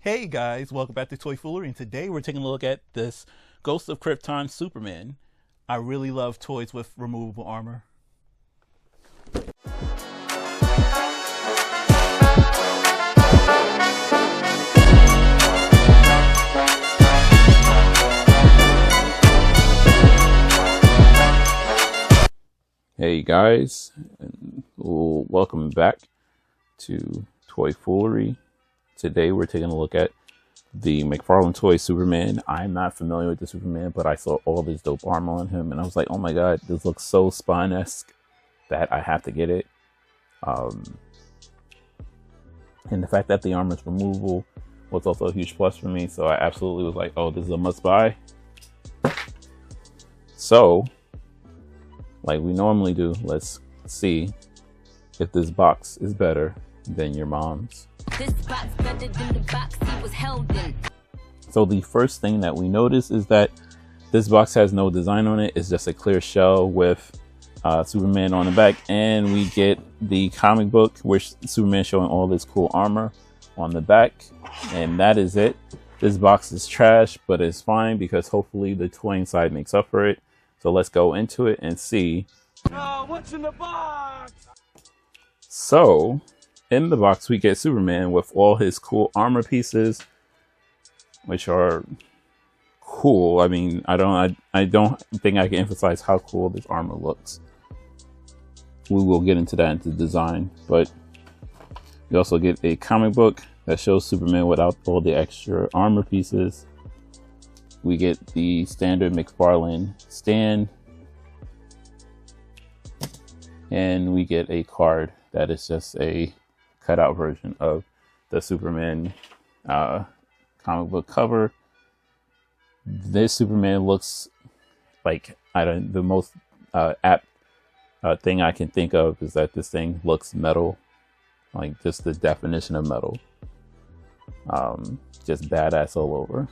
Hey guys, welcome back to Toy Foolery, and today we're taking a look at this Ghost of Krypton Superman. I really love toys with removable armor. Hey guys, and welcome back to Toy Foolery. Today we're taking a look at the McFarlane toy Superman. I'm not familiar with the Superman, but I saw all this dope armor on him, and I was like, oh my god, this looks so Spawn-esque that I have to get it. And the fact that the armor is removable was also a huge plus for me, so I absolutely was like, oh, this is a must-buy. So, like we normally do, let's see if this box is better than your mom's. This box better than the box he was held in. So the first thing that we notice is that this box has no design on it. It's just a clear shell with Superman on the back, and we get the comic book which Superman showing all this cool armor on the back, and that is it. This box is trash, but it's fine because hopefully the toy inside makes up for it. So let's go into it and see. Oh, what's in the box? So in the box, we get Superman with all his cool armor pieces, which are cool. I mean, I don't think I can emphasize how cool this armor looks. We will get into that into design, but we also get a comic book that shows Superman without all the extra armor pieces. We get the standard McFarlane stand, and we get a card that is just a cutout version of the Superman comic book cover. This Superman looks like, the most apt thing I can think of is that this thing looks metal, like just the definition of metal. Just badass all over.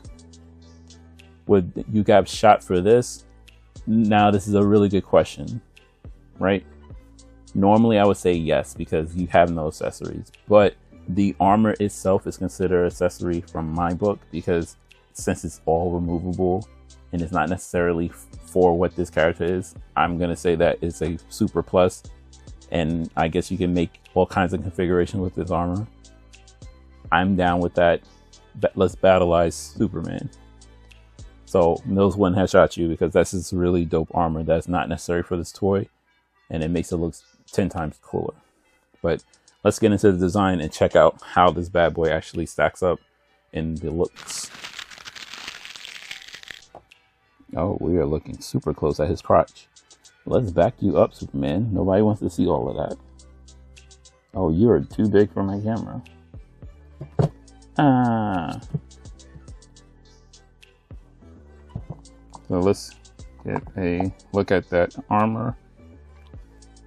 Would you get shot for this? Now this is a really good question, right? Normally I would say yes, because you have no accessories, but the armor itself is considered accessory from my book, because since it's all removable and it's not necessarily for what this character is, I'm gonna say that it's a super plus, and I guess you can make all kinds of configuration with this armor. I'm down with that. Let's battleize Superman. So Mills wouldn't have shot you, because that's just really dope armor that's not necessary for this toy, and it makes it look 10 times cooler. But let's get into the design and check out how this bad boy actually stacks up in the looks. Oh, we are looking super close at his crotch. Let's back you up, Superman. Nobody wants to see all of that. Oh, you're too big for my camera. So let's get a look at that armor.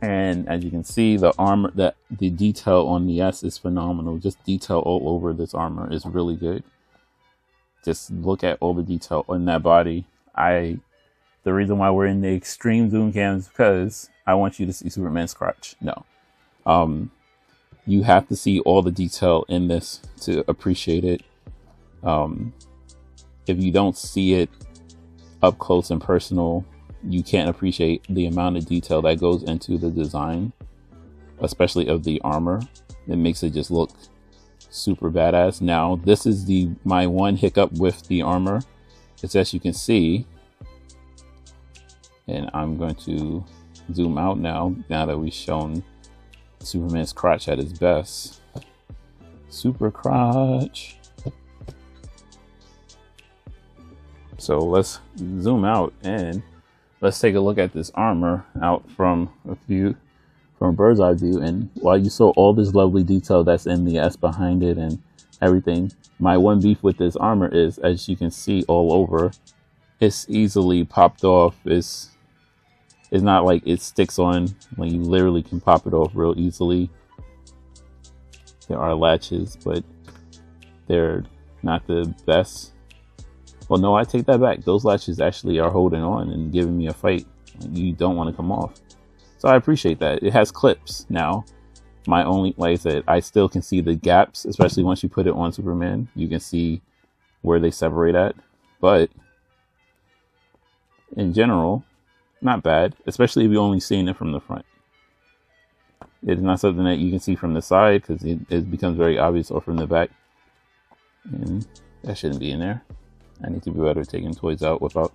And as you can see, the armor, the detail on the S is phenomenal. Just detail all over this armor is really good. Just look at all the detail on that body. The reason why we're in the extreme zoom cam is because I want you to see Superman's crotch. No. You have to see all the detail in this to appreciate it. If you don't see it up close and personal, you can't appreciate the amount of detail that goes into the design, especially of the armor. It makes it just look super badass. Now, this is my one hiccup with the armor. It's, as you can see, and I'm going to zoom out now that we've shown Superman's crotch at his best. Super crotch. So let's zoom out and let's take a look at this armor out from a bird's eye view. And while you saw all this lovely detail that's in the S behind it and everything, my one beef with this armor is, as you can see all over, it's easily popped off. It's not like it sticks on. Like, you literally can pop it off real easily. There are latches, but they're not the best. Well, no, I take that back. Those latches actually are holding on and giving me a fight. You don't want to come off. So I appreciate that. It has clips now. My only, like I said, I still can see the gaps, especially once you put it on Superman. You can see where they separate at. But in general, not bad, especially if you're only seeing it from the front. It's not something that you can see from the side because it becomes very obvious, or from the back. And that shouldn't be in there. I need to be better at taking toys out without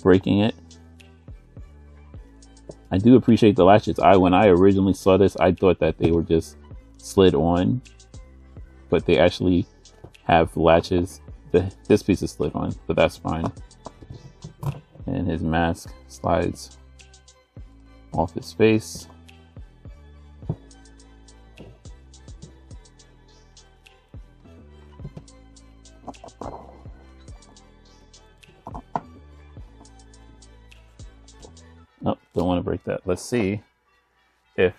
breaking it. I do appreciate the latches. When I originally saw this, I thought that they were just slid on, but they actually have latches. This piece is slid on, but that's fine. And his mask slides off his face. Oh, don't want to break that. Let's see if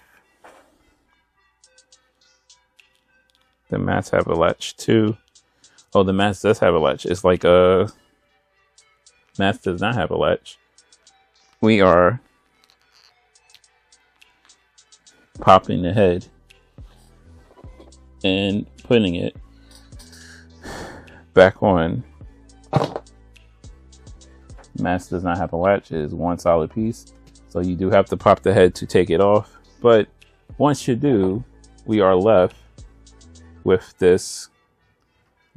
the mask have a latch too. Oh, the mask does have a latch. It's like a mask does not have a latch. We are popping the head and putting it back on. Mask does not have a latch. It is one solid piece, so you do have to pop the head to take it off. But once you do, we are left with this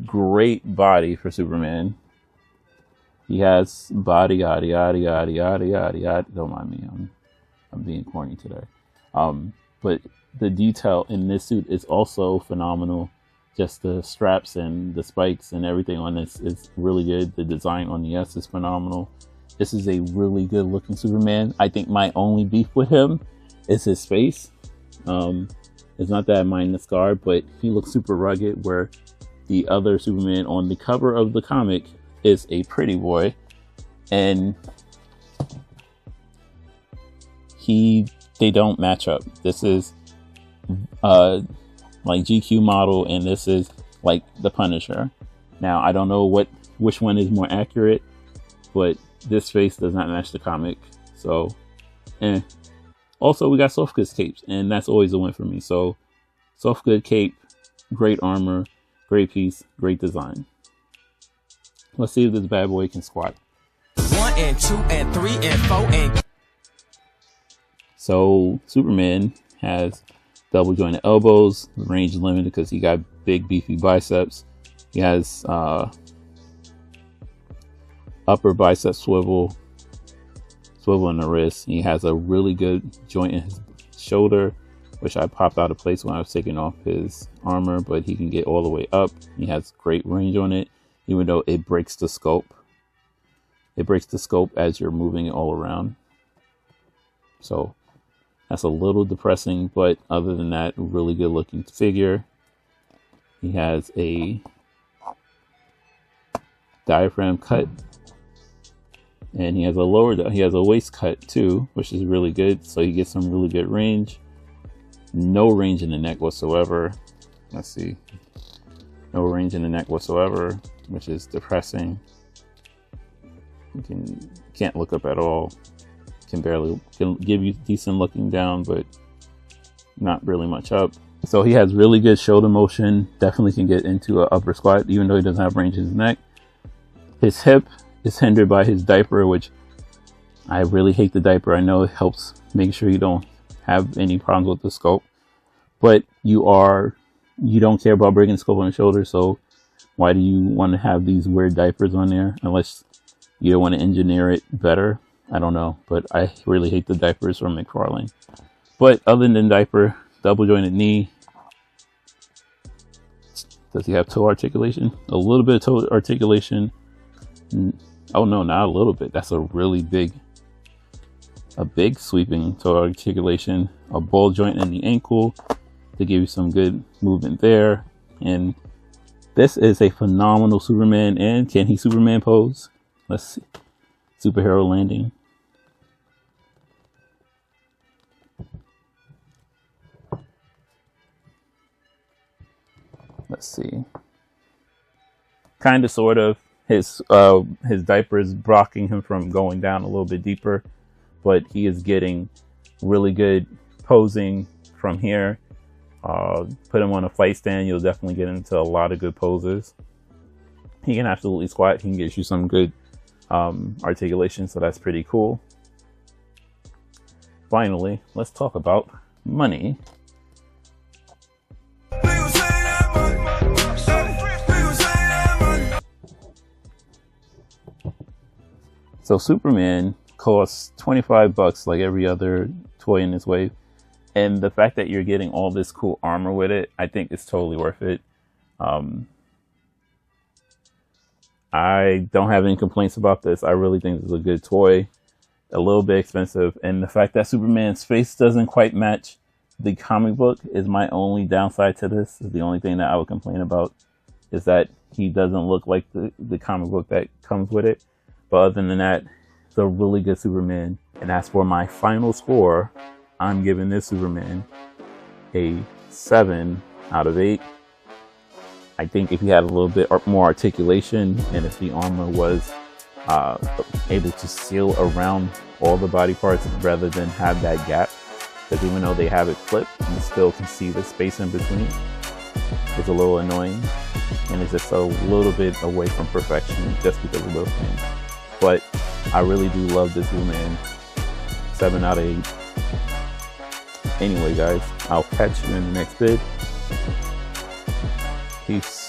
great body for Superman. He has body, yada yada yada yada yada yada. Don't mind me, I'm being corny today. But the detail in this suit is also phenomenal. Just the straps and the spikes and everything on this is really good. The design on the S is phenomenal. This is a really good looking Superman. I think my only beef with him is his face. It's not that I mind the scar, but he looks super rugged, where the other Superman on the cover of the comic is a pretty boy. And they don't match up. This is like GQ model, and this is like the Punisher. Now I don't know which one is more accurate, but this face does not match the comic. So, also we got Soft Goods capes, and that's always a win for me. So Soft Good cape, great armor, great piece, great design. Let's see if this bad boy can squat. 1 and 2 and 3 and 4 and. So Superman has double jointed elbows, range limited because he got big beefy biceps. He has upper bicep swivel in the wrist. He has a really good joint in his shoulder, which I popped out of place when I was taking off his armor, but he can get all the way up. He has great range on it, even though it breaks the scope. It breaks the scope as you're moving it all around. So that's a little depressing, but other than that, really good looking figure. He has a diaphragm cut, and he has a waist cut too, which is really good. So you get some really good range. No range in the neck whatsoever. Let's see. No range in the neck whatsoever, which is depressing. You can't look up at all. Can give you decent looking down, but not really much up. So he has really good shoulder motion. Definitely can get into an upper squat, even though he doesn't have range in his neck. His hip is hindered by his diaper, which I really hate the diaper. I know it helps make sure you don't have any problems with the scope, but you don't care about breaking the scope on the shoulder. So why do you want to have these weird diapers on there unless you don't want to engineer it better? I don't know, but I really hate the diapers from McFarlane. But other than diaper, double jointed knee. Does he have toe articulation? A little bit of toe articulation. Oh no, not a little bit. That's a really big sweeping toe articulation. A ball joint in the ankle to give you some good movement there. And this is a phenomenal Superman. And can he Superman pose? Let's see. Superhero landing. Let's see. Kind of, sort of. His diaper is blocking him from going down a little bit deeper, but he is getting really good posing from here. Put him on a fight stand, you'll definitely get into a lot of good poses. He can absolutely squat. He can get you some good articulation, so that's pretty cool. Finally, let's talk about money. So Superman costs $25 like every other toy in this wave. And the fact that you're getting all this cool armor with it, I think it's totally worth it. I don't have any complaints about this. I really think this is a good toy. A little bit expensive. And the fact that Superman's face doesn't quite match the comic book is my only downside to this. Is the only thing that I would complain about, is that he doesn't look like the comic book that comes with it. But other than that, it's a really good Superman. And as for my final score, I'm giving this Superman a 7 out of 8. I think if he had a little bit more articulation, and if the armor was able to seal around all the body parts rather than have that gap, because even though they have it flipped, you still can see the space in between. It's a little annoying, and it's just a little bit away from perfection just because of those things. But I really do love this Superman. 7 out of 8. Anyway, guys, I'll catch you in the next vid. Peace.